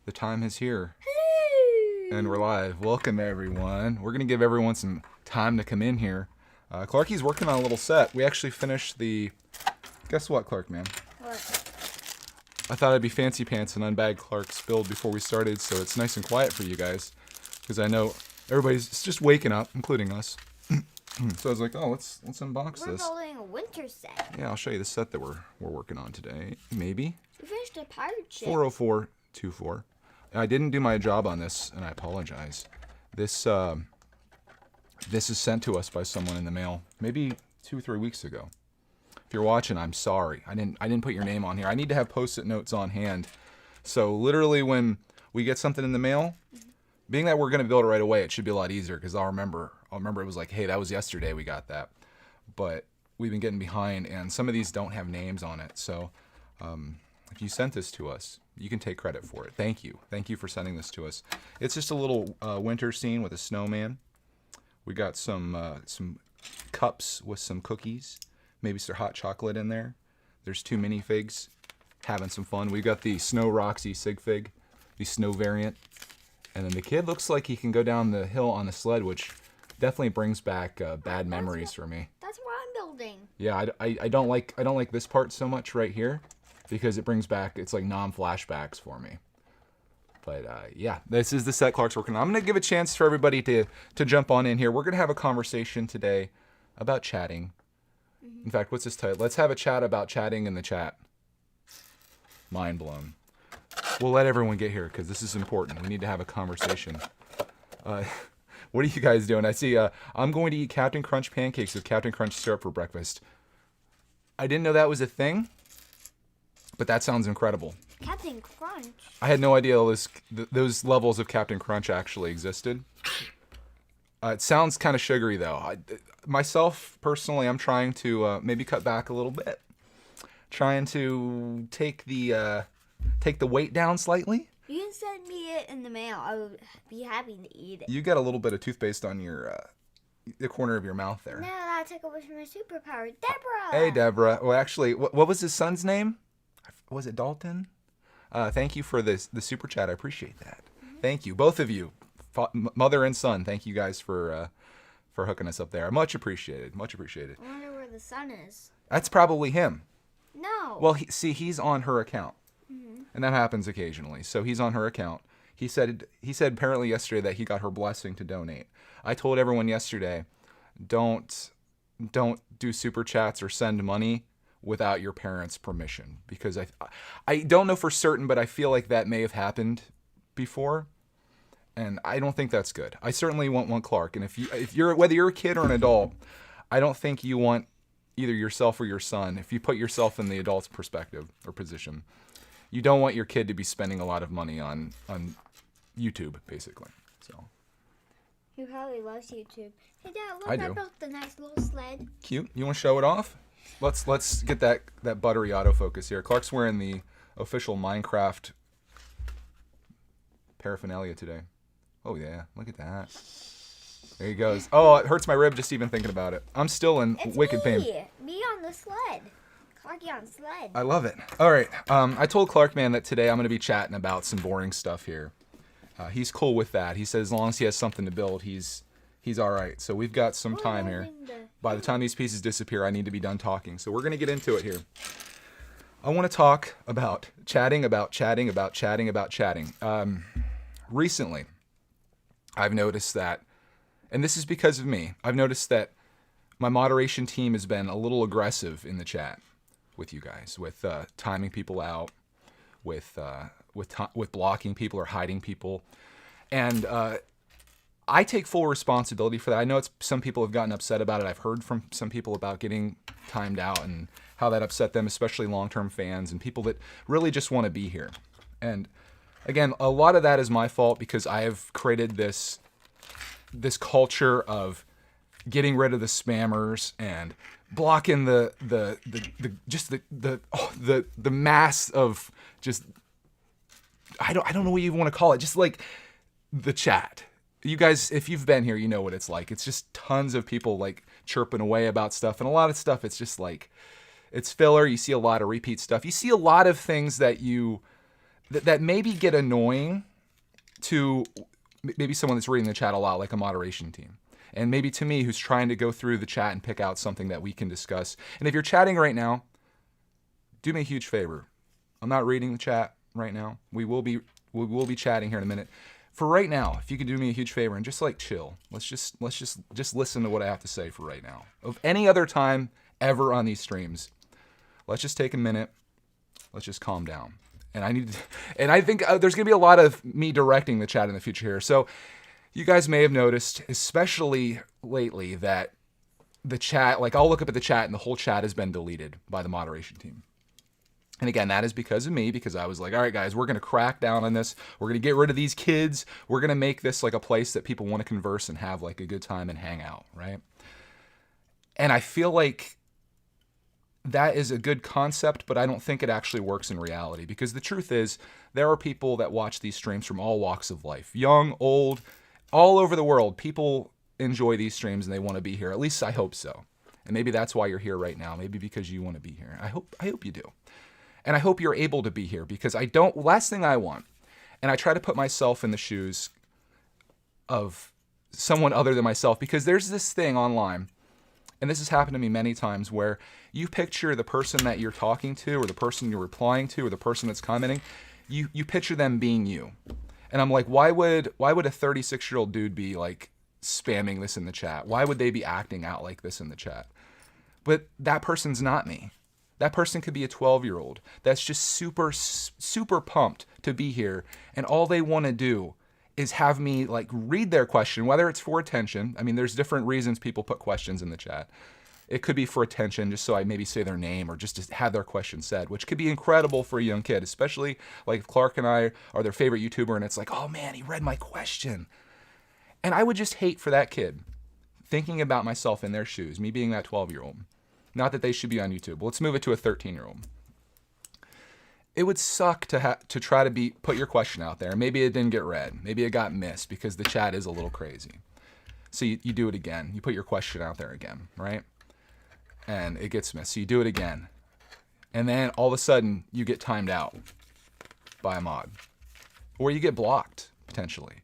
The time is here. Hello. And we're live. Welcome, everyone. We're going to give everyone some time to come in here. Clarky's working on a little set. We actually finished the... Guess what, Clark, man? What? I thought I'd be fancy pants and unbag Clark's build before we started, so it's nice and quiet for you guys. Because I know everybody's just waking up, including us. So I was like, oh, let's unbox We're this. building a winter set. Yeah, I'll show you the set that we're working on today. Maybe. We finished a pirate ship. 40424. I didn't do my job on this, and I apologize. This is sent to us by someone in the mail, maybe 2 or 3 weeks ago. If you're watching, I'm sorry. I didn't put your name on here. I need to have post-it notes on hand. So literally, when we get something in the mail, being that we're gonna build it right away, it should be a lot easier because I'll remember it was like, hey, that was yesterday we got that. But we've been getting behind, and some of these don't have names on it. So if you sent this to us, you can take credit for it. Thank you. Thank you for sending this to us. It's just a little winter scene with a snowman. We got some cups with some cookies, maybe some hot chocolate in there. There's 2 minifigs, having some fun. We got the Snow Roxy sig fig, the snow variant. And then the kid looks like he can go down the hill on the sled, which definitely brings back bad memories for me. That's what I'm building. Yeah, I don't like this part so much right here because it brings back, it's like non-flashbacks for me. But yeah, this is the set Clark's working on. I'm gonna give a chance for everybody to jump on in here. We're gonna have a conversation today about chatting. In fact, what's this title? Let's have a chat about chatting in the chat. Mind blown. We'll let everyone get here because this is important. We need to have a conversation. What are you guys doing? I see I'm going to eat Captain Crunch pancakes with Captain Crunch syrup for breakfast. I didn't know that was a thing, but that sounds incredible. Captain Crunch. I had no idea those levels of Captain Crunch actually existed. It sounds kind of sugary, though. Myself, personally, I'm trying to maybe cut back a little bit. Trying to take the weight down slightly. You can send me it in the mail. I would be happy to eat it. You got a little bit of toothpaste on your the corner of your mouth there. No, that took away from my superpower. Deborah! Hey, Deborah. Well, actually, what was his son's name? Was it Dalton? Thank you for the super chat. I appreciate that. Thank you, both of you, mother and son. Thank you guys for hooking us up there. Much appreciated. Much appreciated. I wonder where the sun is. That's probably him. No. Well, he's on her account, and that happens occasionally. So he's on her account. He said apparently yesterday that he got her blessing to donate. I told everyone yesterday, don't do super chats or send money without your parents' permission, because I don't know for certain, but I feel like that may have happened before, and I don't think that's good. I certainly want Clark, and if you're whether you're a kid or an adult, I don't think you want either yourself or your son, if you put yourself in the adult's perspective or position, you don't want your kid to be spending a lot of money on YouTube, basically. So He probably loves YouTube. Hey, Dad, look, I I do. built the nice little sled. cute. You want to show it off? Let's get that buttery autofocus here. Clark's wearing the official Minecraft paraphernalia today. Oh yeah, look at that. There he goes. Oh, it hurts my rib just even thinking about it. I'm still in wicked pain. Me on the sled. Clarky on sled. I love it. All right. I told Clark, man, that today I'm going to be chatting about some boring stuff here. He's cool with that. He says as long as he has something to build, he's all right. So we've got some time here. By the time these pieces disappear, I need to be done talking. So we're going to get into it here. I want to talk about chatting. Recently, I've noticed that, and this is because of me, I've noticed that my moderation team has been a little aggressive in the chat with you guys, with timing people out, with blocking people or hiding people. And I take full responsibility for that. I know some people have gotten upset about it. I've heard from some people about getting timed out and how that upset them, especially long-term fans and people that really just want to be here. And again, a lot of that is my fault because I have created this culture of getting rid of the spammers and blocking the mass of just I don't know what you want to call it, just like the chat. You guys, if you've been here, you know what it's like. It's just tons of people like chirping away about stuff, and a lot of stuff it's just like it's filler. You see a lot of repeat stuff. You see a lot of things that you that maybe get annoying to maybe someone that's reading the chat a lot, like a moderation team. And maybe to me, who's trying to go through the chat and pick out something that we can discuss. And if you're chatting right now, do me a huge favor. I'm not reading the chat right now. We will be chatting here in a minute. For right now, if you could do me a huge favor and just like chill. Let's just listen to what I have to say for right now. Of any other time ever on these streams, let's just take a minute. Let's just calm down. And I think there's going to be a lot of me directing the chat in the future here. So you guys may have noticed, especially lately, that the chat, like I'll look up at the chat and the whole chat has been deleted by the moderation team. And again, that is because of me, because I was like, all right, guys, we're going to crack down on this. We're going to get rid of these kids. We're going to make this like a place that people want to converse and have like a good time and hang out, right? And I feel like that is a good concept, but I don't think it actually works in reality, because the truth is there are people that watch these streams from all walks of life, young, old, all over the world. People enjoy these streams and they want to be here. At least I hope so. And maybe that's why you're here right now. Maybe because you want to be here. I hope you do. And I hope you're able to be here, because last thing I want, and I try to put myself in the shoes of someone other than myself, because there's this thing online, and this has happened to me many times, where you picture the person that you're talking to, or the person you're replying to, or the person that's commenting, you picture them being you. And I'm like, why would a 36-year-old dude be like spamming this in the chat? Why would they be acting out like this in the chat? But that person's not me. That person could be a 12-year-old that's just super, super pumped to be here. And all they want to do is have me like read their question, whether it's for attention. I mean, there's different reasons people put questions in the chat. It could be for attention, just so I maybe say their name, or just to have their question said, which could be incredible for a young kid, especially like if Clark and I are their favorite YouTuber and it's like, oh man, he read my question. And I would just hate for that kid, thinking about myself in their shoes, me being that 12-year-old. Not that they should be on YouTube. Let's move it to a 13-year-old. It would suck to try to put your question out there. Maybe it didn't get read. Maybe it got missed because the chat is a little crazy. So you do it again. You put your question out there again, right? And it gets missed. So you do it again. And then all of a sudden you get timed out by a mod. Or you get blocked, potentially.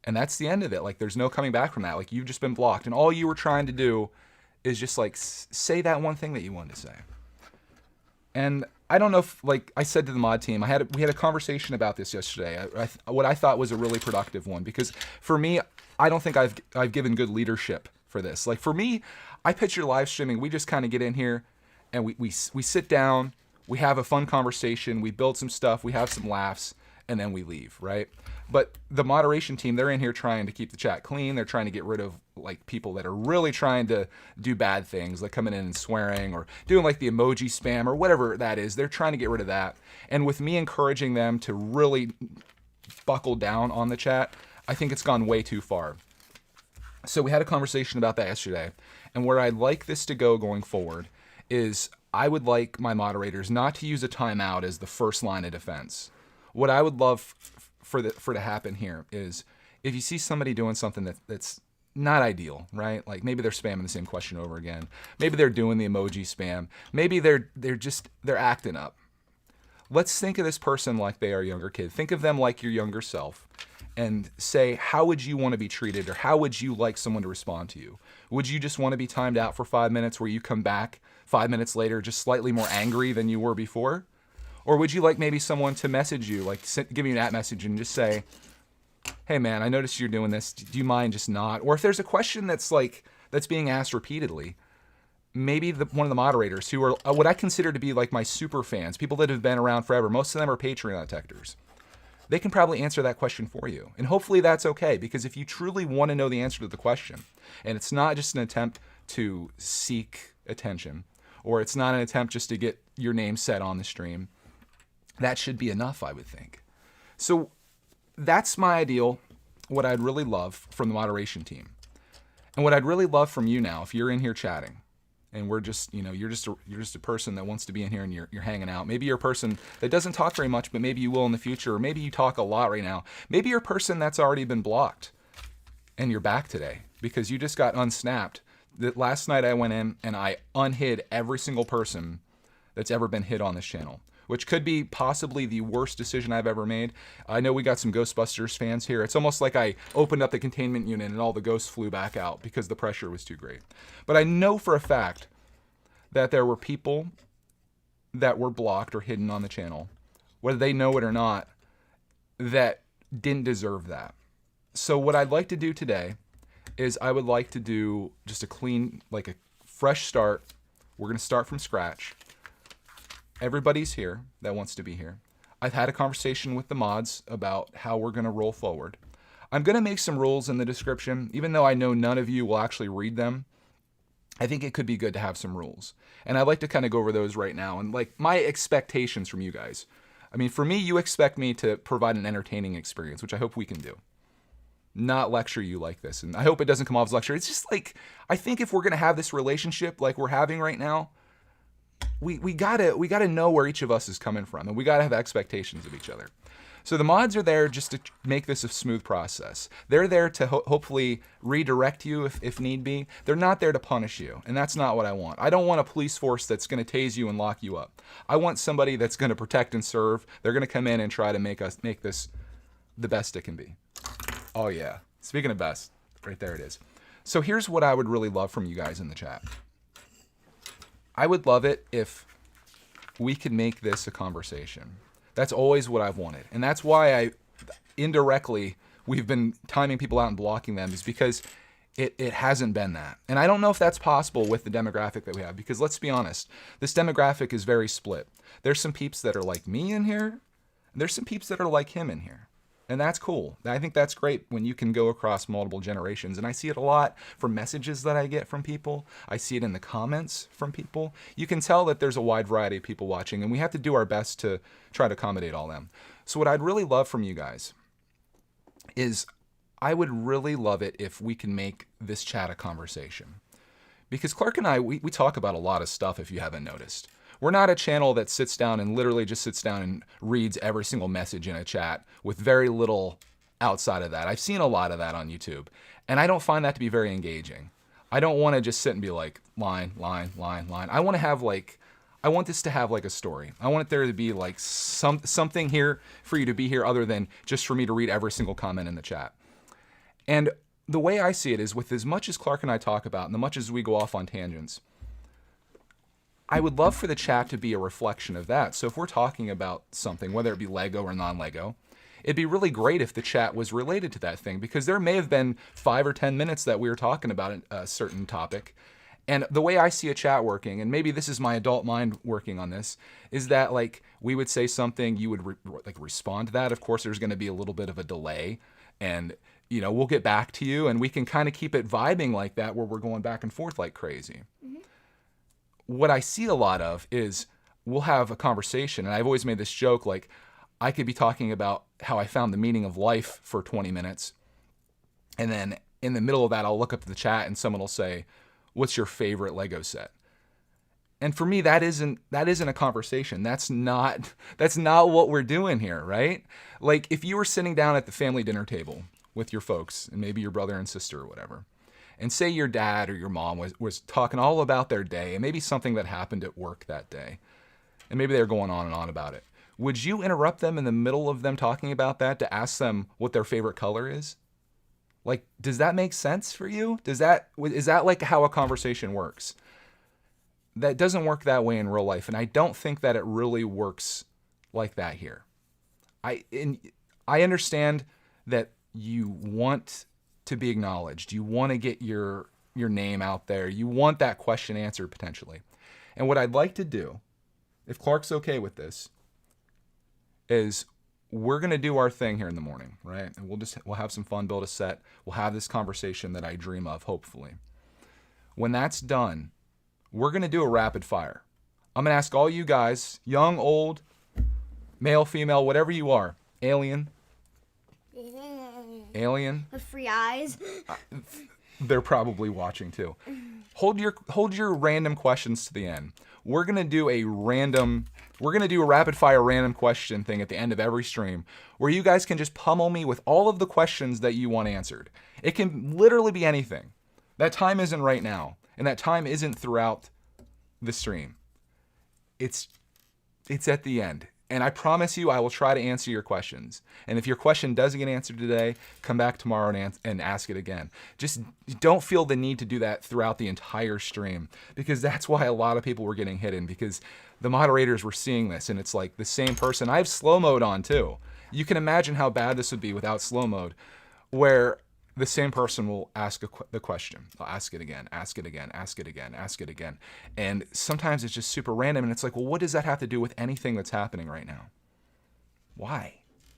And that's the end of it. Like, there's no coming back from that. Like, you've just been blocked. And all you were trying to do is just like say that one thing that you wanted to say. And I don't know if, like I said to the mod team, we had a conversation about this yesterday. What I thought was a really productive one, because for me, I don't think I've given good leadership for this. Like for me, I picture live streaming. We just kind of get in here and we sit down, we have a fun conversation, we build some stuff, we have some laughs, and then we leave, right? But the moderation team, they're in here trying to keep the chat clean. They're trying to get rid of like people that are really trying to do bad things, like coming in and swearing or doing like the emoji spam or whatever that is. They're trying to get rid of that. And with me encouraging them to really buckle down on the chat, I think it's gone way too far. So we had a conversation about that yesterday. And where I'd like this to go going forward is I would like my moderators not to use a timeout as the first line of defense. What I would love for to happen here is if you see somebody doing something that's not ideal, right? Like maybe they're spamming the same question over again. Maybe they're doing the emoji spam. Maybe they're acting up. Let's think of this person like they are a younger kid. Think of them like your younger self and say, how would you want to be treated, or how would you like someone to respond to you? Would you just want to be timed out for 5 minutes where you come back 5 minutes later just slightly more angry than you were before? Or would you like maybe someone to message you, like give you that message and just say, hey man, I noticed you're doing this. Do you mind just not? Or if there's a question that's being asked repeatedly, maybe one of the moderators who are what I consider to be like my super fans, people that have been around forever, most of them are Patreon detectors. They can probably answer that question for you. And hopefully that's okay, because if you truly want to know the answer to the question, and it's not just an attempt to seek attention, or it's not an attempt just to get your name said on the stream, that should be enough, I would think. So that's my ideal, what I'd really love from the moderation team. And what I'd really love from you now, if you're in here chatting, and we're just, you're just a person that wants to be in here and you're hanging out. Maybe you're a person that doesn't talk very much, but maybe you will in the future, or maybe you talk a lot right now. Maybe you're a person that's already been blocked and you're back today because you just got unsnapped. Last night I went in and I unhid every single person that's ever been hit on this channel. which could be possibly the worst decision I've ever made. I know we got some Ghostbusters fans here. It's almost like I opened up the containment unit and all the ghosts flew back out because the pressure was too great. But I know for a fact that there were people that were blocked or hidden on the channel, whether they know it or not, that didn't deserve that. So what I'd like to do today is I would like to do just a clean, like a fresh start. We're going to start from scratch. Everybody's here that wants to be here. I've had a conversation with the mods about how we're going to roll forward. I'm going to make some rules in the description, even though I know none of you will actually read them. I think it could be good to have some rules. And I'd like to kind of go over those right now and like my expectations from you guys. I mean, for me, you expect me to provide an entertaining experience, which I hope we can do. Not lecture you like this. And I hope it doesn't come off as lecture. It's just like, I think if we're going to have this relationship like we're having right now, we gotta know where each of us is coming from, and we gotta have expectations of each other. So the mods are there just to make this a smooth process. They're there to hopefully redirect you if need be. They're not there to punish you, and that's not what I want. I don't want a police force that's going to tase you and lock you up. I want somebody that's going to protect and serve. They're going to come in and try to make this the best it can be. Oh yeah, speaking of best, right there it is. So here's what I would really love from you guys in the chat. I would love it if we could make this a conversation. That's always what I've wanted. And that's why we've been timing people out and blocking them, is because it hasn't been that. And I don't know if that's possible with the demographic that we have, because let's be honest, this demographic is very split. There's some peeps that are like me in here, and there's some peeps that are like him in here. And that's cool. I think that's great when you can go across multiple generations. And I see it a lot from messages that I get from people. I see it in the comments from people. You can tell that there's a wide variety of people watching, and we have to do our best to try to accommodate all them. So what I'd really love from you guys is I would really love it if we can make this chat a conversation. Because Clark and I, we talk about a lot of stuff, if you haven't noticed. We're not a channel that sits down and literally just sits down and reads every single message in a chat with very little outside of that. I've seen a lot of that on YouTube, and I don't find that to be very engaging. I don't want to just sit and be like, line, line, line, line. I want this to have like a story. I want there to be like something here for you to be here other than just for me to read every single comment in the chat. And the way I see it is, with as much as Clark and I talk about and as much as we go off on tangents, I would love for the chat to be a reflection of that. So if we're talking about something, whether it be Lego or non-Lego, it'd be really great if the chat was related to that thing, because there may have been 5 or 10 minutes that we were talking about a certain topic. And the way I see a chat working, and maybe this is my adult mind working on this, is that like we would say something, you would respond to that. Of course, there's going to be a little bit of a delay, and we'll get back to you, and we can kind of keep it vibing like that, where we're going back and forth like crazy. Mm-hmm. What I see a lot of is we'll have a conversation, and I've always made this joke, like I could be talking about how I found the meaning of life for 20 minutes, and then in the middle of that, I'll look up the chat and someone will say, "What's your favorite Lego set?" And for me, that isn't a conversation. That's not what we're doing here, right? Like if you were sitting down at the family dinner table with your folks and maybe your brother and sister or whatever, and say your dad or your mom was talking all about their day and maybe something that happened at work that day, and maybe they're going on and on about it. Would you interrupt them in the middle of them talking about that to ask them what their favorite color is? Like, does that make sense for you? Is that like how a conversation works? That doesn't work that way in real life, and I don't think that it really works like that here. I understand that you want to be acknowledged. You want to get your name out there. You want that question answered potentially. And what I'd like to do, if Clark's okay with this, is we're going to do our thing here in the morning, right? And we'll have some fun, build a set. We'll have this conversation that I dream of, hopefully. When that's done, we're going to do a rapid fire. I'm going to ask all you guys, young, old, male, female, whatever you are, alien, with free eyes. They're probably watching too. Hold your random questions to the end. We're gonna do a rapid fire random question thing at the end of every stream, where you guys can just pummel me with all of the questions that you want answered. It can literally be anything. That time isn't right now, and that time isn't throughout the stream. It's It's at the end. And I promise you, I will try to answer your questions. And if your question doesn't get answered today, come back tomorrow and ask it again. Just don't feel the need to do that throughout the entire stream, because that's why a lot of people were getting hidden, because the moderators were seeing this and it's like the same person. I have slow mode on too. You can imagine how bad this would be without slow mode, where the same person will ask the question. I'll ask it again, ask it again, ask it again, ask it again. And sometimes it's just super random and it's like, well, what does that have to do with anything that's happening right now? Why?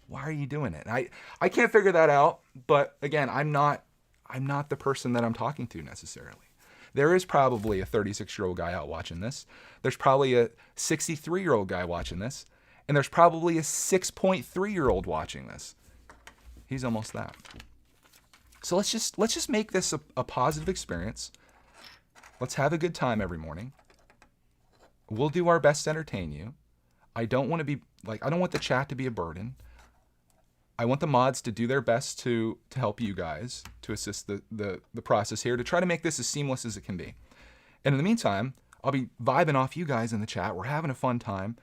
Why are you doing it? I can't figure that out, but again, I'm not the person that I'm talking to necessarily. There is probably a 36-year-old guy out watching this. There's probably a 63-year-old guy watching this. And there's probably a 6.3-year-old watching this. He's almost that. So let's just make this a positive experience. Let's have a good time every morning. We'll do our best to entertain you. I don't want the chat to be a burden. I want the mods to do their best to help you guys, to assist the process here, to try to make this as seamless as it can be. And in the meantime, I'll be vibing off you guys in the chat. We're having a fun time.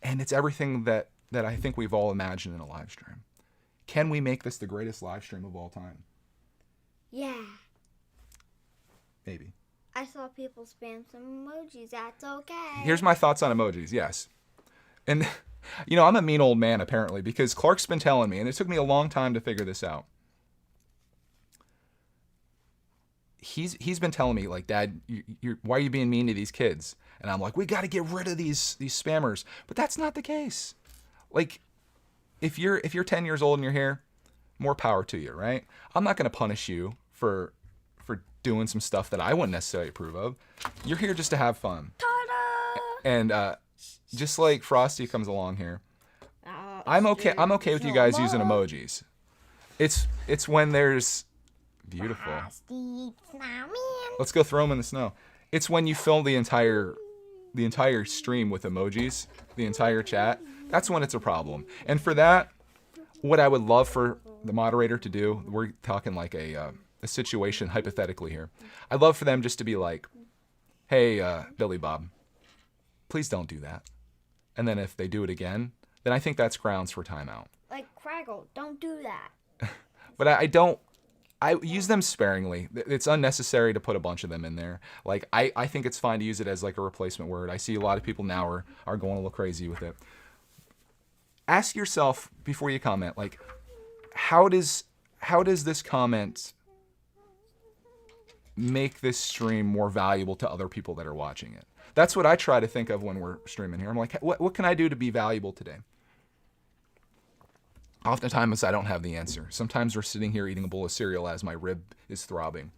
And it's everything that I think we've all imagined in a live stream. Can we make this the greatest live stream of all time? Yeah. Maybe. I saw people spam some emojis. That's okay. Here's my thoughts on emojis. Yes. And, I'm a mean old man, apparently, because Clark's been telling me, and it took me a long time to figure this out. He's been telling me, like, Dad, why are you being mean to these kids? And I'm like, we got to get rid of these spammers. But that's not the case. Like, if you're 10 years old and you're here, more power to you, right? I'm not going to punish you for doing some stuff that I wouldn't necessarily approve of. You're here just to have fun. Ta-da! And just like Frosty comes along here, I'm okay with you guys using emojis. It's when there's beautiful. Let's go throw them in the snow. It's when you fill the entire stream with emojis, the entire chat. That's when it's a problem. And for that, what I would love for the moderator to do, we're talking like a situation hypothetically here. I'd love for them just to be like, hey, Billy Bob, please don't do that. And then if they do it again, then I think that's grounds for timeout. Like Craggle, don't do that. But I use them sparingly. It's unnecessary to put a bunch of them in there. Like, I think it's fine to use it as like a replacement word. I see a lot of people now are going a little crazy with it. Ask yourself before you comment, like, how does this comment make this stream more valuable to other people that are watching it? That's what I try to think of when we're streaming here. I'm like, what can I do to be valuable today? Oftentimes, I don't have the answer. Sometimes we're sitting here eating a bowl of cereal as my rib is throbbing.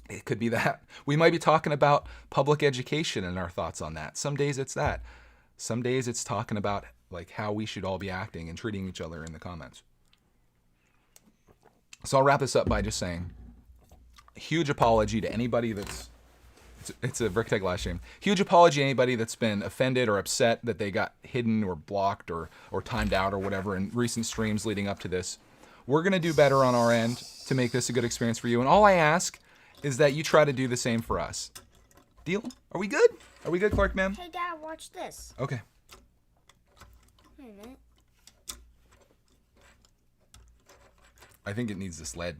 It could be that. We might be talking about public education and our thoughts on that. Some days it's that. Some days it's talking about like how we should all be acting and treating each other in the comments. So I'll wrap this up by just saying, huge apology to anybody it's a Vricktech live stream. Huge apology to anybody that's been offended or upset that they got hidden or blocked or timed out or whatever in recent streams leading up to this. We're going to do better on our end to make this a good experience for you. And all I ask is that you try to do the same for us. Deal? Are we good? Are we good, Clark, man? Hey, Dad, watch this. Okay. Wait a minute. I think it needs this lead.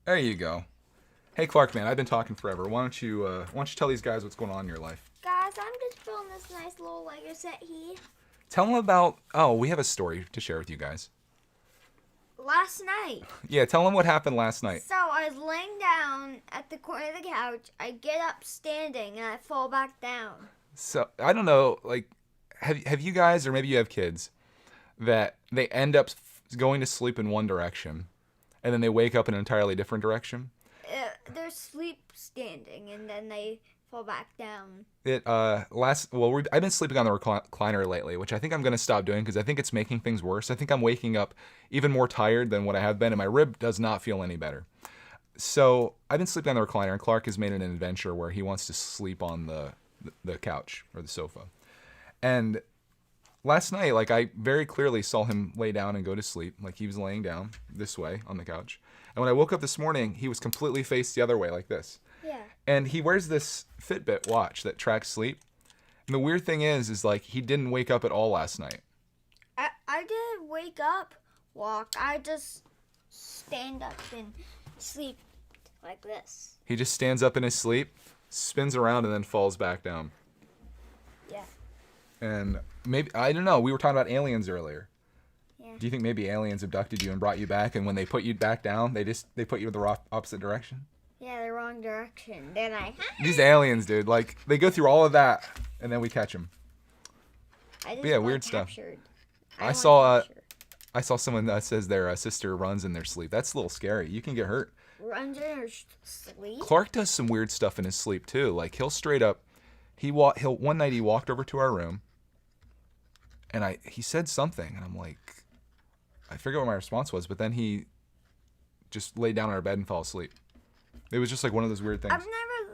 There you go. Hey, Clark, man, I've been talking forever. Why don't you tell these guys what's going on in your life? Guys, I'm just building this nice little Lego set here. Tell them about... Oh, we have a story to share with you guys. Last night. Yeah, tell them what happened last night. So I was laying down at the corner of the couch. I get up standing and I fall back down. So, I don't know, like, have you guys, or maybe you have kids, that they end up going to sleep in one direction, and then they wake up in an entirely different direction? They're sleep standing, and then they fall back down. I've been sleeping on the recliner lately, which I think I'm going to stop doing because I think it's making things worse. I think I'm waking up even more tired than what I have been, and my rib does not feel any better. So I've been sleeping on the recliner, and Clark has made an adventure where he wants to sleep on the couch or the sofa. And last night, like I very clearly saw him lay down and go to sleep. Like he was laying down this way on the couch. And when I woke up this morning, he was completely faced the other way like this. Yeah. And he wears this Fitbit watch that tracks sleep. And the weird thing is like he didn't wake up at all last night. I didn't wake up, walk. I just stand up and sleep like this. He just stands up in his sleep, spins around, and then falls back down. Yeah. And maybe, I don't know, we were talking about aliens earlier. Yeah. Do you think maybe aliens abducted you and brought you back, and when they put you back down, they put you in the opposite direction? Yeah, the wrong direction. Then These aliens, dude, like, they go through all of that, and then we catch them. I just yeah, want weird stuff. captured. I saw someone that says their sister runs in their sleep. That's a little scary. You can get hurt. Runs in her sleep? Clark does some weird stuff in his sleep too. Like he'll straight up, one night he walked over to our room, and he said something, and I'm like, I forget what my response was, but then he just laid down on our bed and fell asleep. It was just like one of those weird things.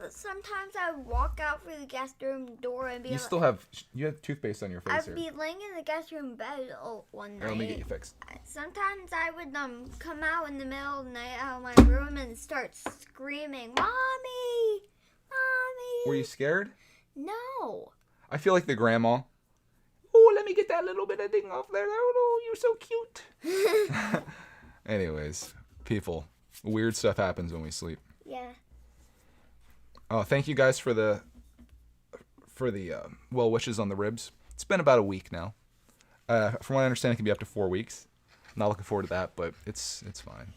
Sometimes I would walk out through the guest room door and be You have toothpaste on your face here. I'd be laying in the guest room bed one night. Here, let me get you fixed. Sometimes I would come out in the middle of the night out of my room and start screaming, "Mommy! Mommy!" Were you scared? No. I feel like the grandma. Oh, let me get that little bit of thing off there. Oh, you're so cute. Anyways, people, weird stuff happens when we sleep. Yeah. Oh, thank you guys for the well wishes on the ribs. It's been about a week now. From what I understand, it can be up to 4 weeks. Not looking forward to that, but it's fine.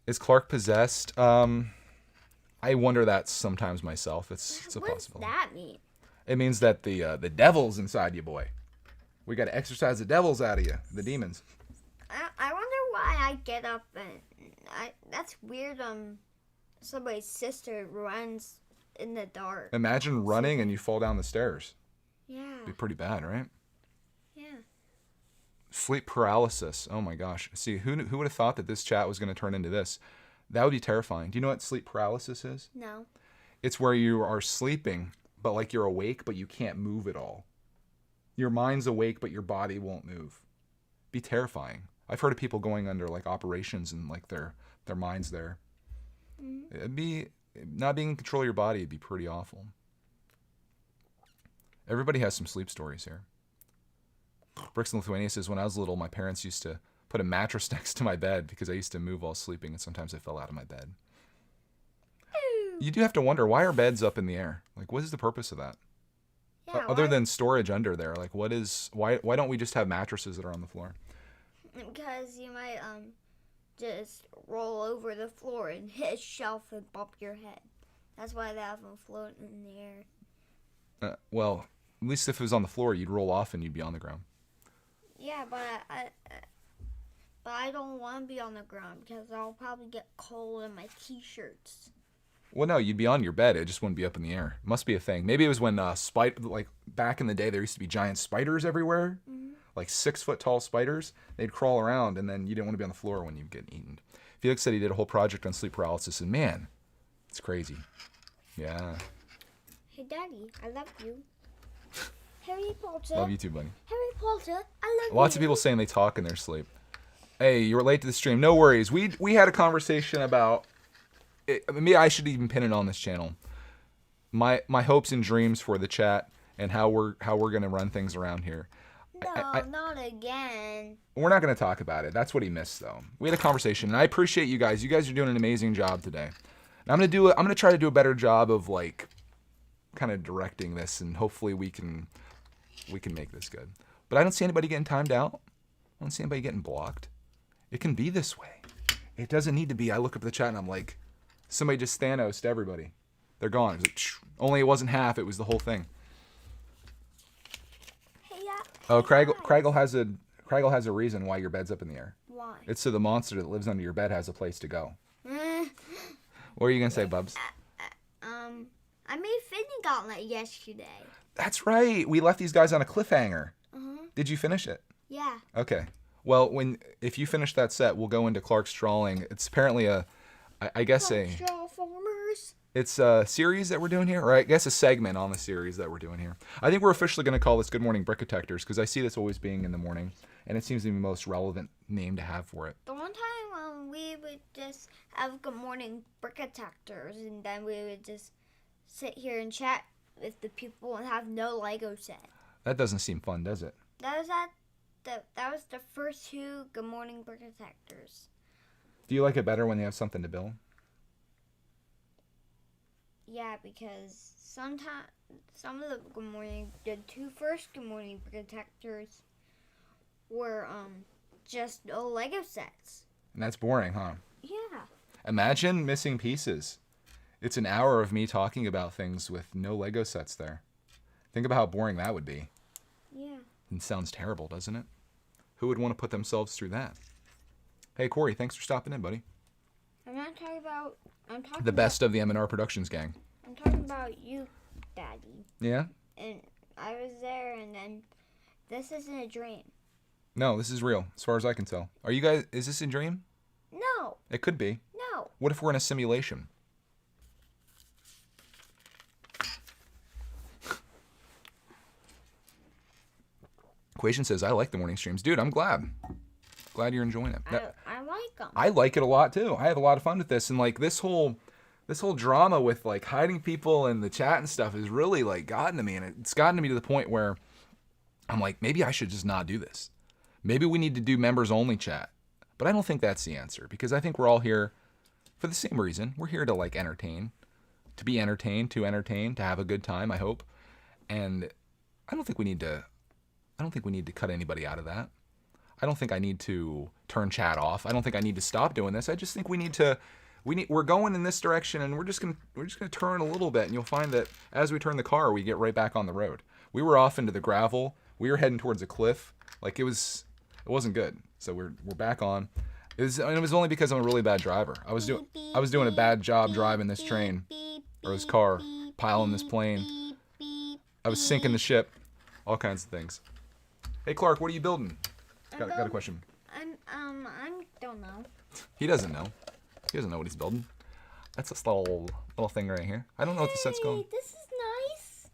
Is Clark possessed? I wonder that sometimes myself. It's a possibility. What does that mean? It means that the devil's inside you, boy. We got to exorcise the devils out of you, the demons. I wonder why I get up and that's weird. Somebody's sister runs in the dark. Imagine running and you fall down the stairs. Yeah. It'd be pretty bad, right? Yeah. Sleep paralysis. Oh my gosh. See, who would have thought that this chat was going to turn into this? That would be terrifying. Do you know what sleep paralysis is? No. It's where you are sleeping, but like you're awake, but you can't move at all. Your mind's awake, but your body won't move. Be terrifying. I've heard of people going under like operations and like their mind's there. Mm-hmm. It'd be not being in control of your body. It'd be pretty awful. Everybody has some sleep stories here. Bricks in Lithuania says, when I was little, my parents used to put a mattress next to my bed because I used to move while sleeping, and sometimes I fell out of my bed. You do have to wonder, why are beds up in the air? Like, what is the purpose of that? Yeah, Other than storage under there, like, why don't we just have mattresses that are on the floor? Because you might just roll over the floor and hit a shelf and bump your head. That's why they have them floating in the air. Well, at least if it was on the floor, you'd roll off and you'd be on the ground. Yeah, but I don't want to be on the ground because I'll probably get cold in my t-shirts. Well, no, you'd be on your bed. It just wouldn't be up in the air. It must be a thing. Maybe it was when like back in the day, there used to be giant spiders everywhere, like 6 foot tall spiders. They'd crawl around, and then you didn't want to be on the floor when you get eaten. Felix said he did a whole project on sleep paralysis, and man, it's crazy. Yeah. Hey, Daddy, I love you. Harry Potter. Love you too, buddy. Harry Potter, I love you. Lots of people saying they talk in their sleep. Hey, you were late to the stream. No worries. We had a conversation about. Maybe I should even pin it on this channel. My hopes and dreams for the chat and how we're gonna run things around here. No, not again. We're not gonna talk about it. That's what he missed, though. We had a conversation, and I appreciate you guys. You guys are doing an amazing job today. And I'm gonna try to do a better job of like, kind of directing this, and hopefully we can make this good. But I don't see anybody getting timed out. I don't see anybody getting blocked. It can be this way. It doesn't need to be. I look up the chat and I'm like. Somebody just Thanos to everybody. They're gone. It was like, only it wasn't half. It was the whole thing. Hey, yeah. Oh, Craggle has a reason why your bed's up in the air. Why? It's so the monster that lives under your bed has a place to go. What are you gonna say, Bubs? I made Finny Gauntlet yesterday. That's right. We left these guys on a cliffhanger. Did you finish it? Yeah. Okay. Well, if you finish that set, we'll go into Clark's drawing. It's apparently I guess Transformers. It's a series that we're doing here, or I guess a segment on the series that we're doing here. I think we're officially going to call this Good Morning Bricketectors because I see this always being in the morning, and it seems to be the most relevant name to have for it. The one time we would just have Good Morning Bricketectors, and then we would just sit here and chat with the people and have no Lego set. That doesn't seem fun, does it? That was the first 2 Good Morning Bricketectors. Do you like it better when you have something to build? Yeah, because some of the 2 first Good Morning Protectors were just no Lego sets. And that's boring, huh? Yeah. Imagine missing pieces. It's an hour of me talking about things with no Lego sets there. Think about how boring that would be. Yeah. It sounds terrible, doesn't it? Who would want to put themselves through that? Hey, Corey, thanks for stopping in, buddy. I'm talking The best of the M&R Productions gang. I'm talking about you, Daddy. Yeah? And I was there, and then this isn't a dream. No, this is real, as far as I can tell. Are you guys, is this a dream? No. It could be. No. What if we're in a simulation? Equation says, I like the morning streams. Dude, I'm glad. Glad you're enjoying it. I like them. I like it a lot too. I have a lot of fun with this, and like this whole drama with like hiding people and the chat and stuff has really like gotten to me, and it's gotten to me to the point where I'm like, maybe I should just not do this. Maybe we need to do members only chat. But I don't think that's the answer, because I think we're all here for the same reason. We're here to like entertain, to be entertained, to have a good time, I hope. And I don't think we need to cut anybody out of that. I don't think I need to turn chat off. I don't think I need to stop doing this. I just think we're going in this direction, and we're just gonna turn a little bit, and you'll find that as we turn the car, we get right back on the road. We were off into the gravel. We were heading towards a cliff. Like it wasn't good. So we're back on. It was only because I'm a really bad driver. I was doing a bad job driving this train or this car, piloting this plane. I was sinking the ship, all kinds of things. Hey Clark, what are you building? Got a question. I don't know. He doesn't know. He doesn't know what he's building. That's this little thing right here. I don't know what the set's called. This is nice.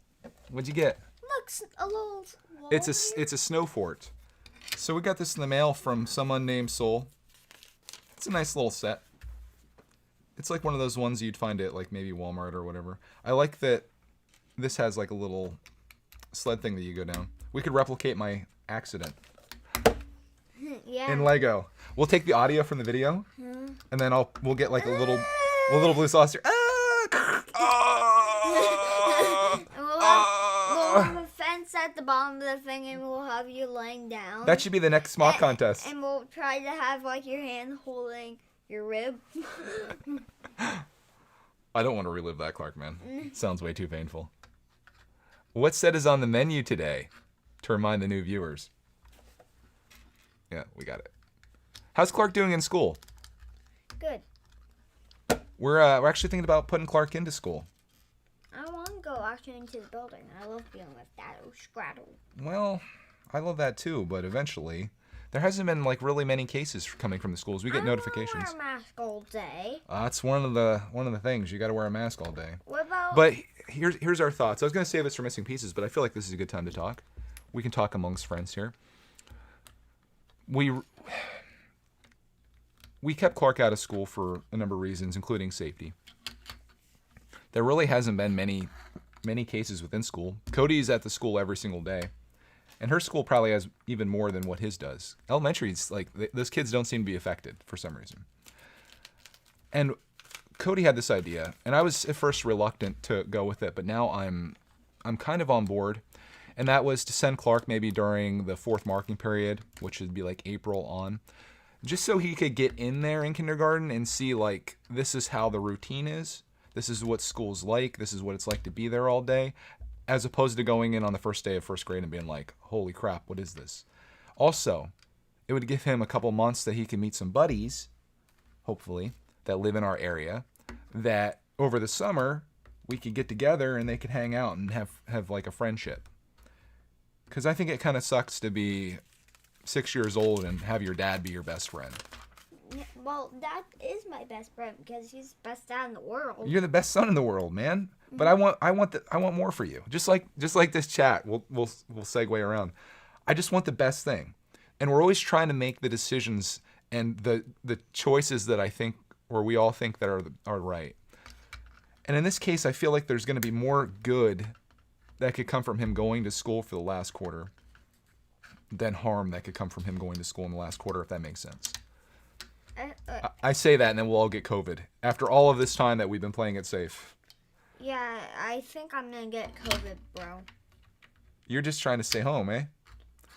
What'd you get? Looks a little. It's a snow fort. So we got this in the mail from someone named Soul. It's a nice little set. It's like one of those ones you'd find at like maybe Walmart or whatever. I like that this has like a little sled thing that you go down. We could replicate my accident. Yeah. In Lego. We'll take the audio from the video, and then we'll get like a little blue saucer. We'll have a fence at the bottom of the thing, and we'll have you laying down. That should be the next smock contest. And we'll try to have like your hand holding your rib. I don't want to relive that, Clark, man. It sounds way too painful. What set is on the menu today? To remind the new viewers. Yeah, we got it. How's Clark doing in school? Good. We're actually thinking about putting Clark into school. I want to go actually into the building. I love being with Dado Scrattle. Well, I love that too, but eventually, there hasn't been like really many cases coming from the schools. We get notifications. I don't wear a mask all day. That's one of the things. You got to wear a mask all day. What about? But here's our thoughts. I was gonna save this for missing pieces, but I feel like this is a good time to talk. We can talk amongst friends here. We kept Clark out of school for a number of reasons, including safety. There really hasn't been many cases within school. Cody's at the school every single day, and her school probably has even more than what his does. Elementary's like those kids don't seem to be affected for some reason. And Cody had this idea, and I was at first reluctant to go with it, but now I'm kind of on board. And that was to send Clark maybe during the 4th marking period, which would be like April on, just so he could get in there in kindergarten and see like, this is how the routine is. This is what school's like. This is what it's like to be there all day, as opposed to going in on the first day of 1st grade and being like, holy crap, what is this? Also, it would give him a couple months that he can meet some buddies, hopefully, that live in our area, that over the summer we could get together and they could hang out and have like a friendship. Because I think it kind of sucks to be 6 years old and have your dad be your best friend. Well, that is my best friend because he's the best dad in the world. You're the best son in the world, man. But I want more for you. Just like this chat. We'll segue around. I just want the best thing. And we're always trying to make the decisions and the choices that I think, or we all think that are right. And in this case, I feel like there's going to be more good that could come from him going to school for the last quarter than harm that could come from him going to school in the last quarter, if that makes sense. I say that and then we'll all get COVID. After all of this time that we've been playing it safe. Yeah, I think I'm going to get COVID, bro. You're just trying to stay home, eh?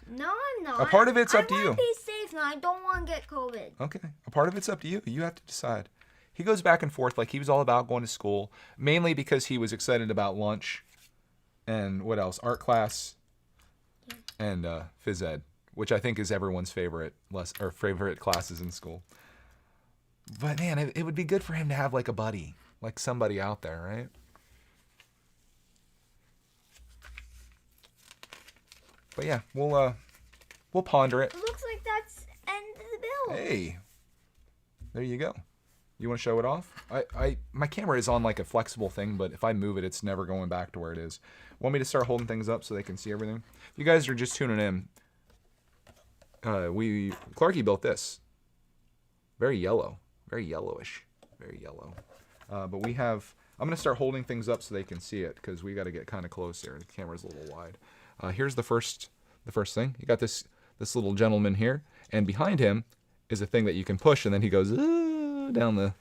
No, I'm not. A part of it's up to you. I want to be safe and I don't want to get COVID. Okay. A part of it's up to you. You have to decide. He goes back and forth like he was all about going to school, mainly because he was excited about lunch and what else? Art class and phys ed, which I think is everyone's favorite classes in school. But man, it would be good for him to have like a buddy, like somebody out there, right? But yeah, we'll ponder it. It looks like that's end of the bill. Hey, there you go. You want to show it off? My camera is on like a flexible thing, but if I move it, it's never going back to where it is. Want me to start holding things up so they can see everything? If you guys are just tuning in, Clarky built this. Very yellow, very yellowish, very yellow. But I'm gonna start holding things up so they can see it because we got to get kind of close there. The camera's a little wide. Here's the first thing. You got this little gentleman here, and behind him is a thing that you can push, and then he goes down the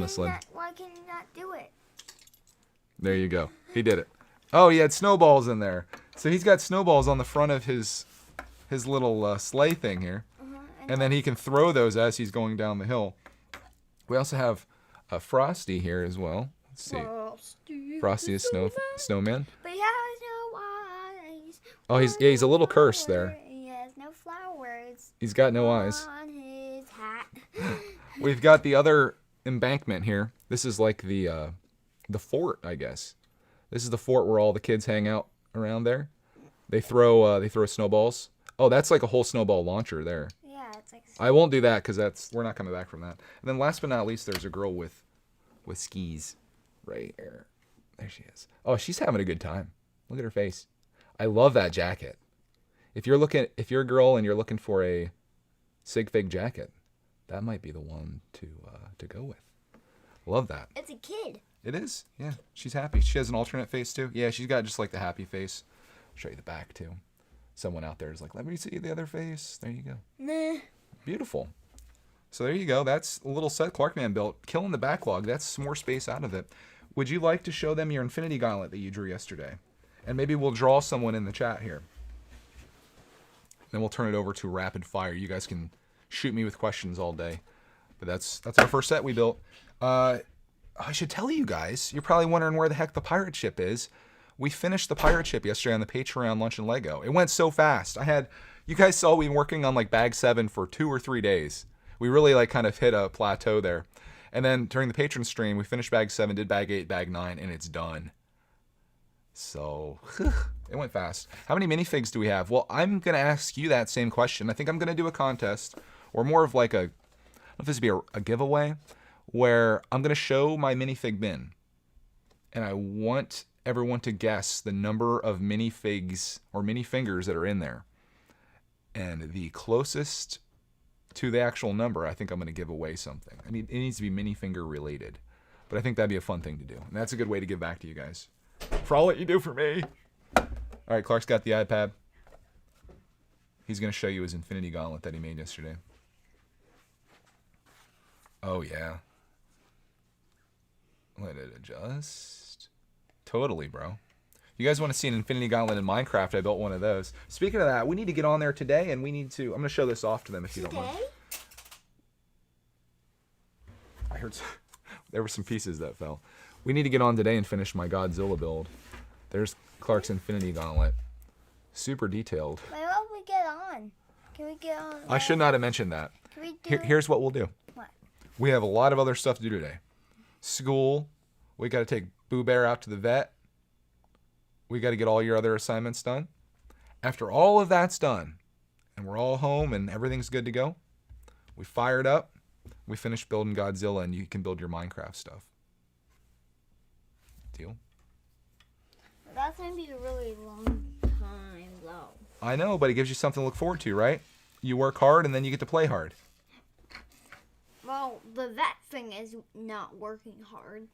sled. Why can you not do it? There you go. He did it. Oh, he had snowballs in there. So he's got snowballs on the front of his little sleigh thing here, and then he can throw those as he's going down the hill. We also have a Frosty here as well. Let's see. Frosty is snowman. But he has no eyes. Oh, he's a little cursed there. He has no flowers. He's got no eyes. On his hat. We've got the other embankment here. This is like the fort, I guess. This is the fort where all the kids hang out around there. They throw snowballs. Oh, that's like a whole snowball launcher there. Yeah, it's like. I won't do that because we're not coming back from that. And then last but not least, there's a girl with skis right here. There she is. Oh, she's having a good time. Look at her face. I love that jacket. If you're a girl and you're looking for a sig fig jacket, that might be the one to go with. Love that. It's a kid. It is. Yeah, she's happy. She has an alternate face too. Yeah, she's got just like the happy face. I'll show you the back too. Someone out there is like, let me see the other face. There you go. Nah. Beautiful. So there you go. That's a little set Clarkman built. Killing the backlog. That's some more space out of it. Would you like to show them your Infinity Gauntlet that you drew yesterday? And maybe we'll draw someone in the chat here. Then we'll turn it over to rapid fire. You guys can shoot me with questions all day. But that's our first set we built. I should tell you guys, you're probably wondering where the heck the pirate ship is. We finished the pirate ship yesterday on the Patreon Lunch and Lego. It went so fast. You guys saw we've been working on like bag 7 for 2 or 3 days. We really like kind of hit a plateau there. And then during the patron stream, we finished bag 7, did bag 8, bag 9, and it's done. So it went fast. How many minifigs do we have? Well, I'm going to ask you that same question. I think I'm going to do a contest, or more of like I don't know if this would be a giveaway, where I'm going to show my minifig bin. And I want everyone to guess the number of minifigs or minifingers that are in there. And the closest to the actual number, I think I'm going to give away something. I mean, it needs to be minifinger related. But I think that'd be a fun thing to do. And that's a good way to give back to you guys. For all that you do for me. All right, Clark's got the iPad. He's going to show you his Infinity Gauntlet that he made yesterday. Oh, yeah. Let it adjust. Totally, bro. You guys want to see an Infinity Gauntlet in Minecraft? I built one of those. Speaking of that, we need to get on there today, and I'm going to show this off to them if you don't mind. I heard there were some pieces that fell. We need to get on today and finish my Godzilla build. There's Clark's Infinity Gauntlet. Super detailed. Why don't we get on? Can we get on? I should not have mentioned that. Can we do Here's what we'll do. What? We have a lot of other stuff to do today. School. We got to take Boo Bear out to the vet. We got to get all your other assignments done. After all of that's done, and we're all home and everything's good to go, we fire it up, We finish building Godzilla, and you can build your Minecraft stuff. Deal? That's going to be a really long time, though. I know, but it gives you something to look forward to, right? You work hard, and then you get to play hard. Well, the vet thing is not working hard.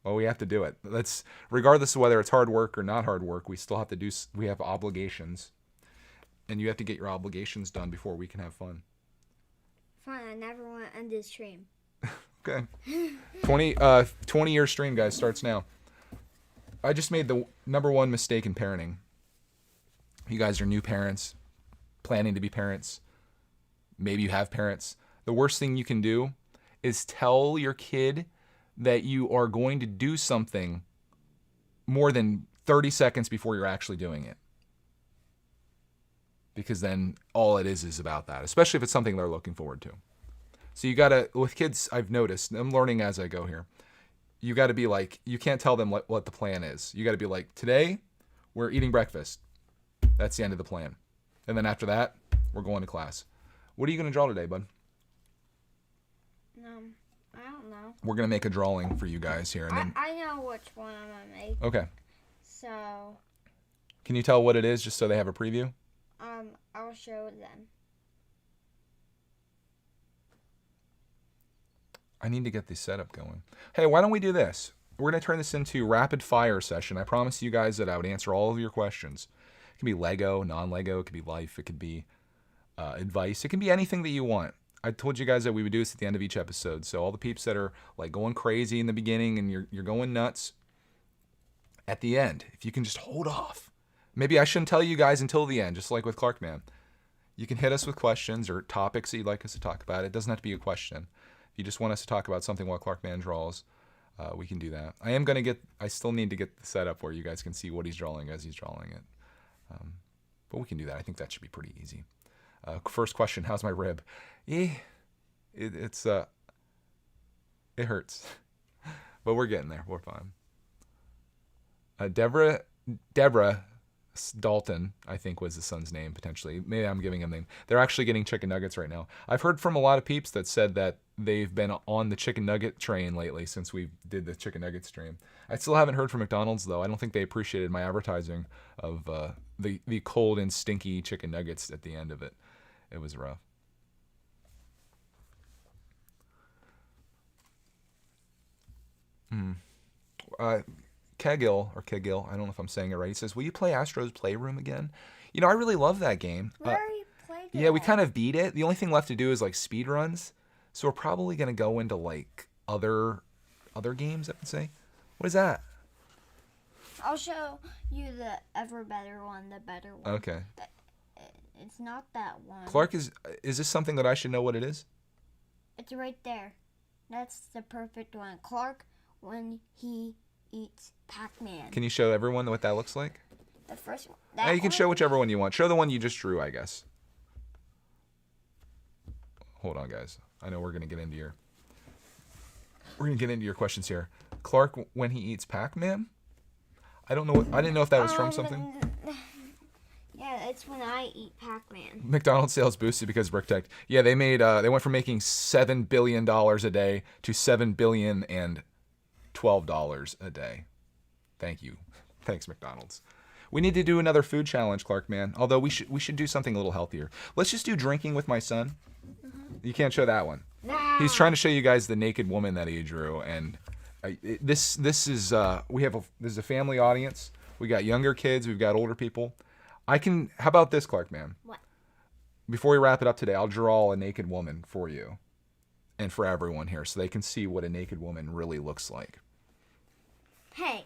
Well, we have to do it. Regardless of whether it's hard work or not hard work, we still have to we have obligations. And you have to get your obligations done before we can have fun. Fine, I never want to end this stream. Okay. 20-year stream, guys, starts now. I just made the #1 mistake in parenting. You guys are new parents, planning to be parents. Maybe you have parents. The worst thing you can do is tell your kid that you are going to do something more than 30 seconds before you're actually doing it. Because then all it is about that, especially if it's something they're looking forward to. So you gotta, with kids, I've noticed, I'm learning as I go here, you gotta be like, you can't tell them what the plan is. You gotta be like, today, we're eating breakfast. That's the end of the plan. And then after that, we're going to class. What are you gonna draw today, bud? I don't know. We're gonna make a drawing for you guys here. And then, I know which one I'm gonna make. Okay. So. Can you tell what it is just so they have a preview? I'll show them. I need to get the setup going. Hey, why don't we do this? We're going to turn this into rapid fire session. I promise you guys that I would answer all of your questions. It can be Lego, non-Lego. It could be life. It could be advice. It can be anything that you want. I told you guys that we would do this at the end of each episode. So all the peeps that are like going crazy in the beginning and you're going nuts, at the end, if you can just hold off. Maybe I shouldn't tell you guys until the end, just like with Clarkman. You can hit us with questions or topics that you'd like us to talk about. It doesn't have to be a question. If you just want us to talk about something while Clarkman draws, we can do that. I still need to get the setup where you guys can see what he's drawing as he's drawing it. But we can do that. I think that should be pretty easy. First question, how's my rib? It hurts. But we're getting there. We're fine. Deborah Dalton, I think was the son's name, potentially. Maybe I'm giving him a name. They're actually getting chicken nuggets right now. I've heard from a lot of peeps that said that they've been on the chicken nugget train lately since we did the chicken nugget stream. I still haven't heard from McDonald's, though. I don't think they appreciated my advertising of the cold and stinky chicken nuggets at the end of it. It was rough. Kegil, I don't know if I'm saying it right. He says, will you play Astro's Playroom again? You know, I really love that game. We already played it. Yeah, we kind of beat it. The only thing left to do is like speed runs. So we're probably going to go into like other games, I would say. What is that? I'll show you the ever better one, the better one. Okay. It's not that one. Clark, is this something that I should know what it is? It's right there. That's the perfect one. Clark, when he eats Pac-Man. Can you show everyone what that looks like? The first one. Yeah, you can show whichever one you want. Show the one you just drew, I guess. Hold on, guys. I know we're gonna get into your questions here. Clark, when he eats Pac-Man? I don't know. I didn't know if that was from something. Yeah, it's when I eat Pac-Man. McDonald's sales boosted because of BrickTech. Yeah, they went from making $7 billion a day to $7 billion and $12 a day. Thank you. Thanks, McDonald's. We need to do another food challenge, Clark, man. Although we should do something a little healthier. Let's just do drinking with my son. You can't show that one. Nah. He's trying to show you guys the naked woman that he drew, and this is a family audience. We got younger kids, we've got older people. How about this, Clark, man? What? Before we wrap it up today, I'll draw a naked woman for you and for everyone here so they can see what a naked woman really looks like. Hey.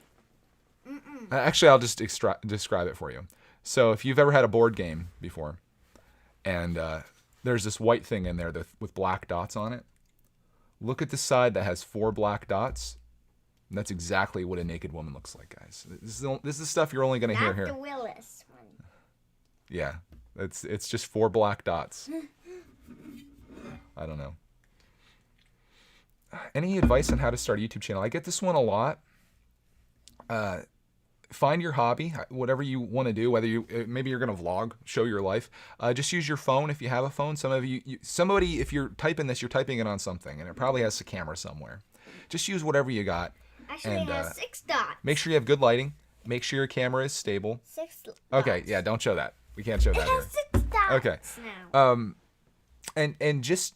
Actually, I'll just describe it for you. So if you've ever had a board game before, and there's this white thing in there with black dots on it, look at the side that has 4 black dots. And that's exactly what a naked woman looks like, guys. This is stuff you're only going to hear here. Not the Willis one. Yeah, it's just 4 black dots. I don't know. Any advice on how to start a YouTube channel? I get this one a lot. find your hobby, whatever you want to do. Whether maybe you're gonna vlog, show your life. Just use your phone if you have a phone. Some of somebody, if you're typing this, you're typing it on something, and it probably has a camera somewhere. Just use whatever you got. Actually, it has 6 dots. Make sure you have good lighting. Make sure your camera is stable. 6 dots. Okay, yeah, don't show that. We can't show that It here. has 6 dots. Okay. Now. And just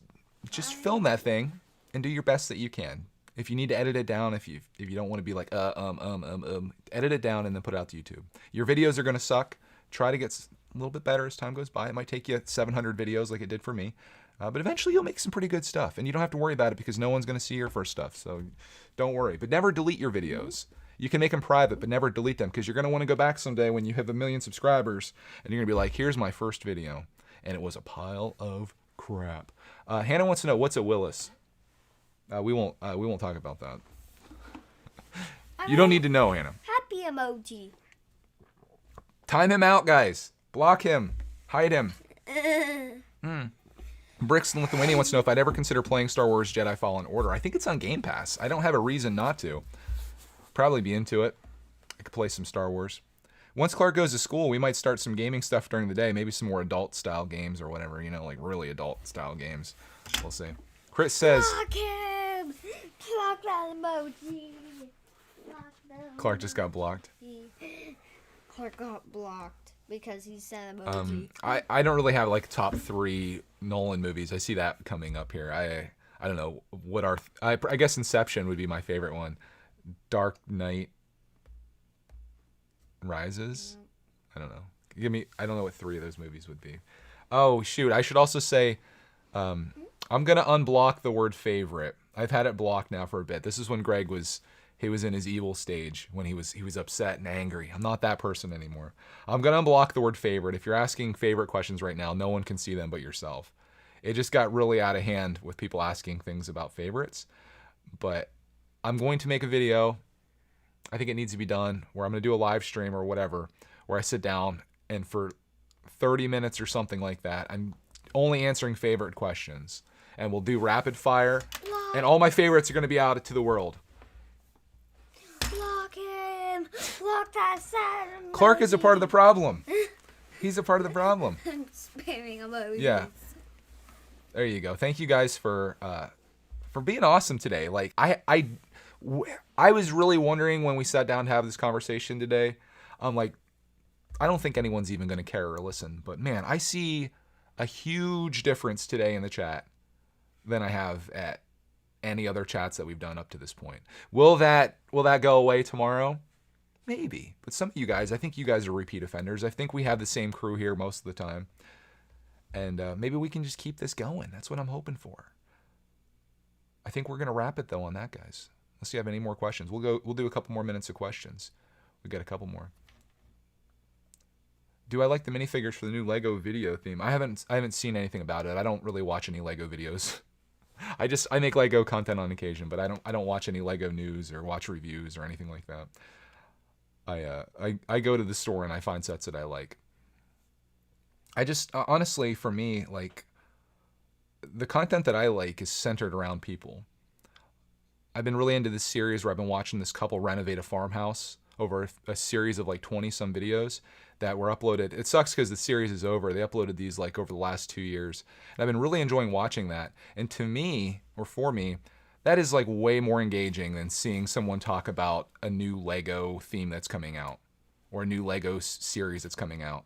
film that thing and do your best that you can. If you need to edit it down, if you don't want to be like edit it down and then put it out to YouTube. Your videos are gonna suck. Try to get a little bit better as time goes by. It might take you 700 videos like it did for me, but eventually you'll make some pretty good stuff, and you don't have to worry about it because no one's gonna see your first stuff. So don't worry. But never delete your videos. You can make them private, but never delete them because you're gonna want to go back someday when you have 1 million subscribers, and you're gonna be like, "Here's my first video, and it was a pile of crap." Hannah wants to know what's a Willis. We won't talk about that. You don't need to know, Hannah. Happy emoji. Time him out, guys. Block him. Hide him. Bricks in Lithuania wants to know if I'd ever consider playing Star Wars Jedi Fallen Order. I think it's on Game Pass. I don't have a reason not to. Probably be into it. I could play some Star Wars. Once Clark goes to school, we might start some gaming stuff during the day. Maybe some more adult-style games or whatever. Like really adult-style games. We'll see. Chris says... Block him! Block that emoji. Clark just got blocked. Clark got blocked because he said emoji. I don't really have like top 3 Nolan movies. I see that coming up here. I don't know what are... I guess Inception would be my favorite one. Dark Knight Rises? I don't know. I don't know what 3 of those movies would be. Oh, shoot. I should also say, I'm going to unblock the word favorite. I've had it blocked now for a bit. This is when Greg was in his evil stage, when he was upset and angry. I'm not that person anymore. I'm going to unblock the word favorite. If you're asking favorite questions right now, no one can see them but yourself. It just got really out of hand with people asking things about favorites. But I'm going to make a video, I think it needs to be done, where I'm going to do a live stream or whatever, where I sit down and for 30 minutes or something like that, I'm only answering favorite questions. And we'll do rapid fire, and all my favorites are going to be out to the world. Block him! Block that sad emoji. Clark is a part of the problem. He's a part of the problem. I'm spamming emojis. Yeah. There you go. Thank you guys for being awesome today. Like I was really wondering when we sat down to have this conversation today. I'm like, I don't think anyone's even going to care or listen. But man, I see a huge difference today in the chat than I have at any other chats that we've done up to this point. Will that go away tomorrow? Maybe. But some of you guys, I think you guys are repeat offenders. I think we have the same crew here most of the time. And maybe we can just keep this going. That's what I'm hoping for. I think we're going to wrap it, though, on that, guys. Unless you have any more questions. We'll do a couple more minutes of questions. We got a couple more. Do I like the minifigures for the new Lego video theme? I haven't seen anything about it. I don't really watch any Lego videos. I make Lego content on occasion, but I don't watch any Lego news or watch reviews or anything like that. I go to the store and I find sets that I like. I just honestly, for me, like, the content that I like is centered around people. I've been really into this series where I've been watching this couple renovate a farmhouse over a series of like 20 some videos that were uploaded. It sucks because the series is over. They uploaded these like over the last 2 years. And I've been really enjoying watching that. And to me, or for me, that is like way more engaging than seeing someone talk about a new Lego theme that's coming out or a new Lego series that's coming out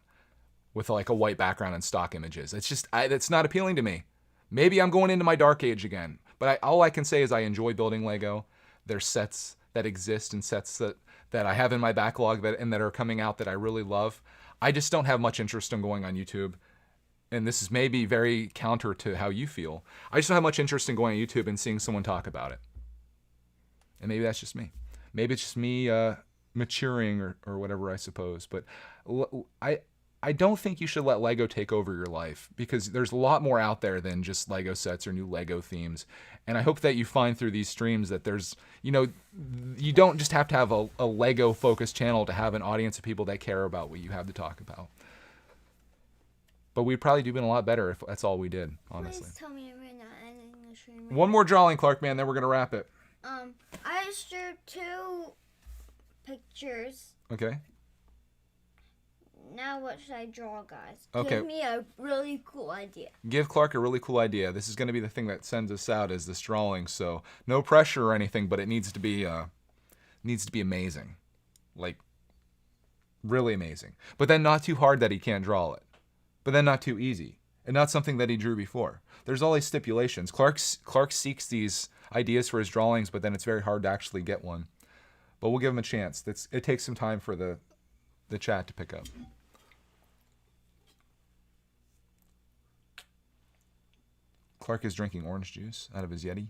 with like a white background and stock images. It's just, it's not appealing to me. Maybe I'm going into my dark age again, but all I can say is I enjoy building Lego. There's sets that exist and sets that I have in my backlog that are coming out that I really love. I just don't have much interest in going on YouTube. And this is maybe very counter to how you feel. I just don't have much interest in going on YouTube and seeing someone talk about it. And maybe that's just me. Maybe it's just me maturing or whatever, I suppose. But I don't think you should let Lego take over your life because there's a lot more out there than just Lego sets or new Lego themes. And I hope that you find through these streams that there's, you don't just have to have a Lego focused channel to have an audience of people that care about what you have to talk about. But we'd probably do a lot better if that's all we did, honestly. Please tell me we're not ending the stream. One more drawing, Clark, man, then we're going to wrap it. I just drew 2 pictures. Okay. Now what should I draw, guys? Okay. Give me a really cool idea. Give Clark a really cool idea. This is going to be the thing that sends us out as this drawing. So no pressure or anything, but it needs to be amazing, like really amazing. But then not too hard that he can't draw it. But then not too easy, and not something that he drew before. There's all these stipulations. Clark seeks these ideas for his drawings, but then it's very hard to actually get one. But we'll give him a chance. It takes some time for the chat to pick up. Clark is drinking orange juice out of his Yeti.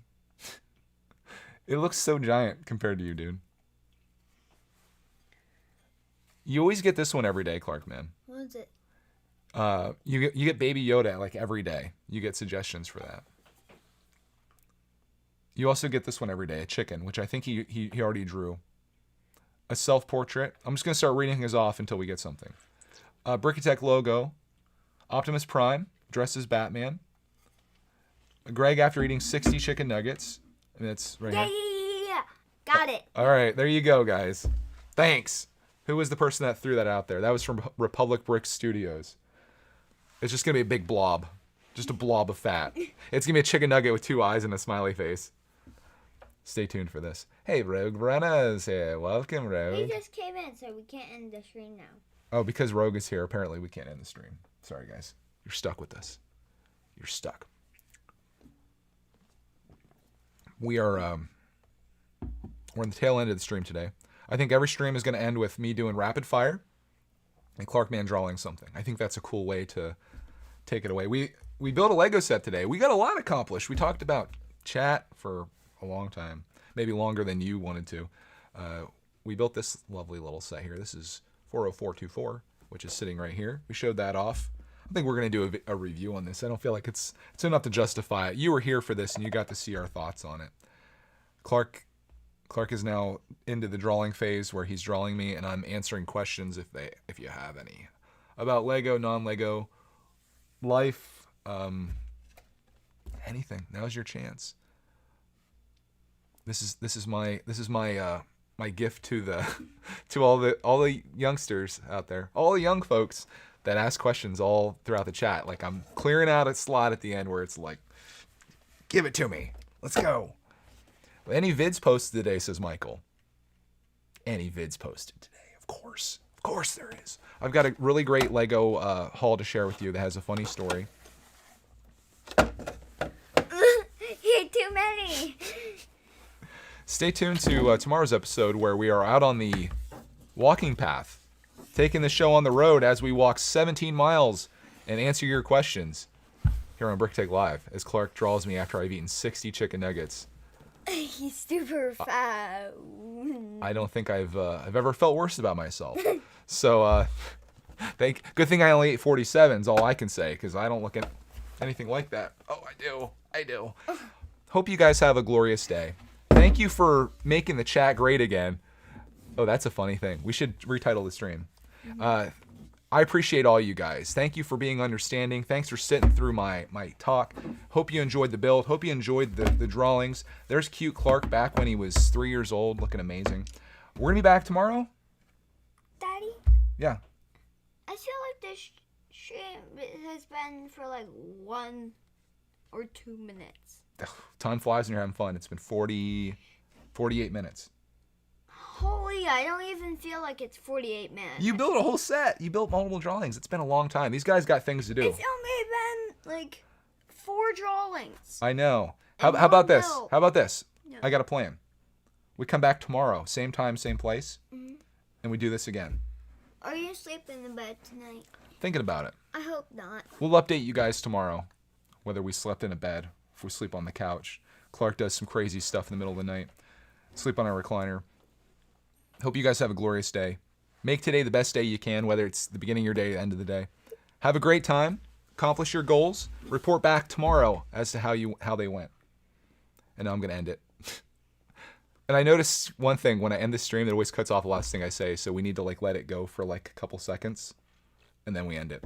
It looks so giant compared to you, dude. You always get this one every day, Clark, man. What is it? You get Baby Yoda like every day. You get suggestions for that. You also get this one every day, a chicken, which I think he already drew. A self-portrait. I'm just going to start reading his off until we get something. Brickatech logo. Optimus Prime, dressed as Batman. Greg after eating 60 chicken nuggets. And it's right here. Yeah. Got it. All right, there you go, guys. Thanks. Who was the person that threw that out there? That was from Republic Brick Studios. It's just going to be a big blob. Just a blob of fat. It's going to be a chicken nugget with 2 eyes and a smiley face. Stay tuned for this. Hey, Rogue Brenna's here. Welcome, Rogue. He just came in, so we can't end the stream now. Oh, because Rogue is here, apparently we can't end the stream. Sorry, guys. You're stuck with us. You're stuck. We're in the tail end of the stream today. I think every stream is going to end with me doing rapid fire and Clarkman drawing something. I think that's a cool way to take it away. We built a Lego set today. We got a lot accomplished. We talked about chat for a long time, maybe longer than you wanted to. We built this lovely little set here. This is 40424, which is sitting right here. We showed that off. I think we're going to do a review on this. I don't feel like it's enough to justify it. You were here for this, and you got to see our thoughts on it. Clark is now into the drawing phase where he's drawing me, and I'm answering questions if you have any about Lego, non-Lego, life, anything. Now's your chance. This is my gift to all the youngsters out there, all the young folks that ask questions all throughout the chat. Like, I'm clearing out a slot at the end where it's like, give it to me. Let's go. Any vids posted today, says Michael. Any vids posted today, of course. Of course there is. I've got a really great Lego haul to share with you that has a funny story. You ate too many. Stay tuned to tomorrow's episode where we are out on the walking path, taking the show on the road as we walk 17 miles and answer your questions here on Brick Take Live as Clark draws me after I've eaten 60 chicken nuggets. He's super fat. I don't think I've ever felt worse about myself. So good thing I only ate 47 is all I can say, because I don't look at anything like that. Oh, I do. Hope you guys have a glorious day. Thank you for making the chat great again. Oh, that's a funny thing. We should retitle the stream. I appreciate all you guys. Thank you for being understanding. Thanks for sitting through my talk. Hope you enjoyed the build. Hope you enjoyed the drawings. There's cute Clark back when he was 3 years old, looking amazing. We're going to be back tomorrow? Daddy? Yeah. I feel like this stream has been for like 1 or 2 minutes. Time flies when you're having fun. It's been 48 minutes. Holy, I don't even feel like it's 48 minutes. You built a whole set. You built multiple drawings. It's been a long time. These guys got things to do. It's only been like 4 drawings. I know. How about this? No. How about this? No. I got a plan. We come back tomorrow, same time, same place, and we do this again. Are you sleeping in the bed tonight? Thinking about it. I hope not. We'll update you guys tomorrow, whether we slept in a bed, if we sleep on the couch. Clark does some crazy stuff in the middle of the night. Sleep on a recliner. Hope you guys have a glorious day. Make today the best day you can, whether it's the beginning of your day or the end of the day. Have a great time. Accomplish your goals. Report back tomorrow as to how they went. And now I'm going to end it. And I noticed one thing when I end the stream, it always cuts off the last thing I say, so we need to let it go for a couple seconds, and then we end it.